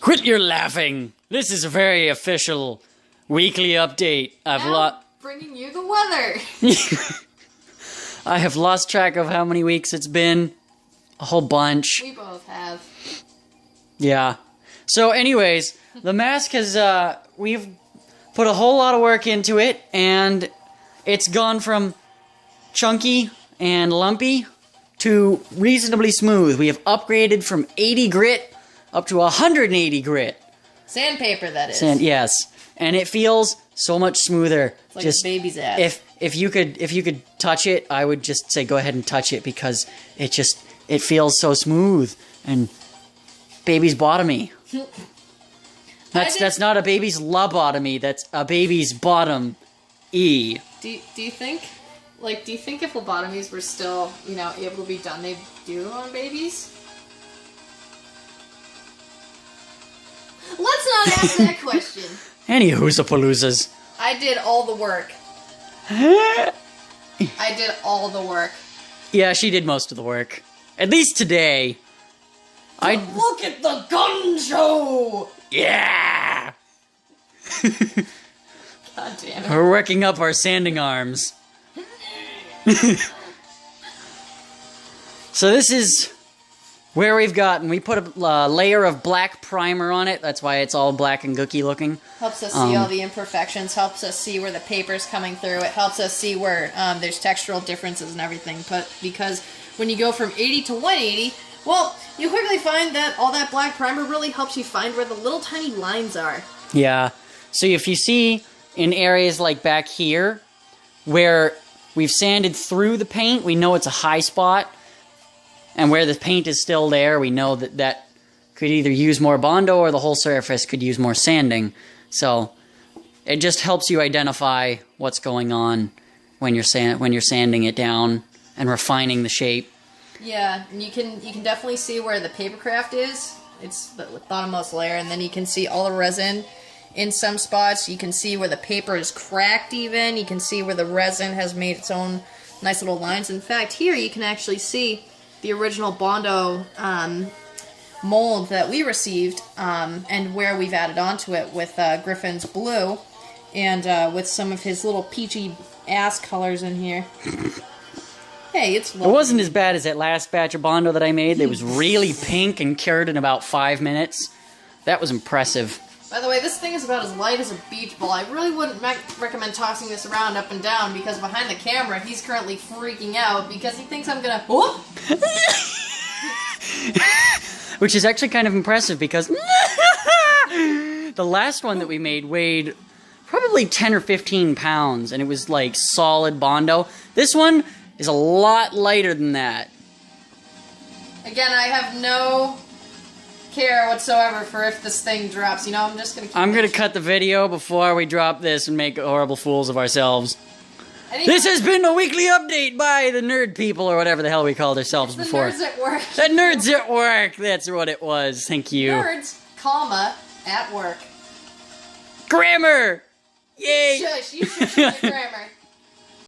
Quit your laughing. This is a very official weekly update. Bringing you the weather. I have lost track of how many weeks it's been. A whole bunch. We both have. Yeah. So anyways, the mask has, we've put a whole lot of work into it, and it's gone from chunky and lumpy to reasonably smooth. We have upgraded from 80 grit up to 180 grit. Sandpaper, that is. Yes. And it feels so much smoother. It's like a baby's ass. If you could touch it, I would just say go ahead and touch it because it feels so smooth and baby's bottomy. That's not a baby's lobotomy, that's a baby's bottom E. Do you think if lobotomies were still, able to be done, they'd do on babies? Let's not ask that question. Any hoosapaloozas. I did all the work. I did all the work. Yeah, she did most of the work. At least today. Look at the gun show! Yeah! God damn it. We're working up our sanding arms. So this is where we put a layer of black primer on it. That's why it's all black and gooky looking. Helps us see all the imperfections, helps us see where the paper's coming through. It helps us see where there's textural differences and everything. But because when you go from 80 to 180, well, you quickly find that all that black primer really helps you find where the little tiny lines are. Yeah. So if you see in areas like back here, where we've sanded through the paint, we know it's a high spot. And where the paint is still there, we know that could either use more Bondo or the whole surface could use more sanding. So it just helps you identify what's going on when you're sanding it down and refining the shape. Yeah, and you can definitely see where the paper craft is. It's the bottommost layer, and then you can see all the resin in some spots. You can see where the paper is cracked even. You can see where the resin has made its own nice little lines. In fact, here you can actually see the original Bondo mold that we received and where we've added onto it with Griffin's blue and with some of his little peachy ass colors in here. Hey, it's lovely. It wasn't as bad as that last batch of Bondo that I made. It was really pink and cured in about 5 minutes. That was impressive. By the way, this thing is about as light as a beach ball. I really wouldn't recommend tossing this around up and down because behind the camera, he's currently freaking out because he thinks I'm gonna... Whoop! Which is actually kind of impressive because the last one that we made weighed probably 10 or 15 pounds and it was like solid Bondo. This one is a lot lighter than that. Again, I have no care whatsoever for if this thing drops. I'm just gonna keep I'm gonna cut the video before we drop this and make horrible fools of ourselves. This has been a weekly update by the nerd people, or whatever the hell we called ourselves before. Nerds at work. The nerds at work! That's what it was. Thank you. Nerds, comma, at work. Grammar! Yay! Shush, you should the grammar.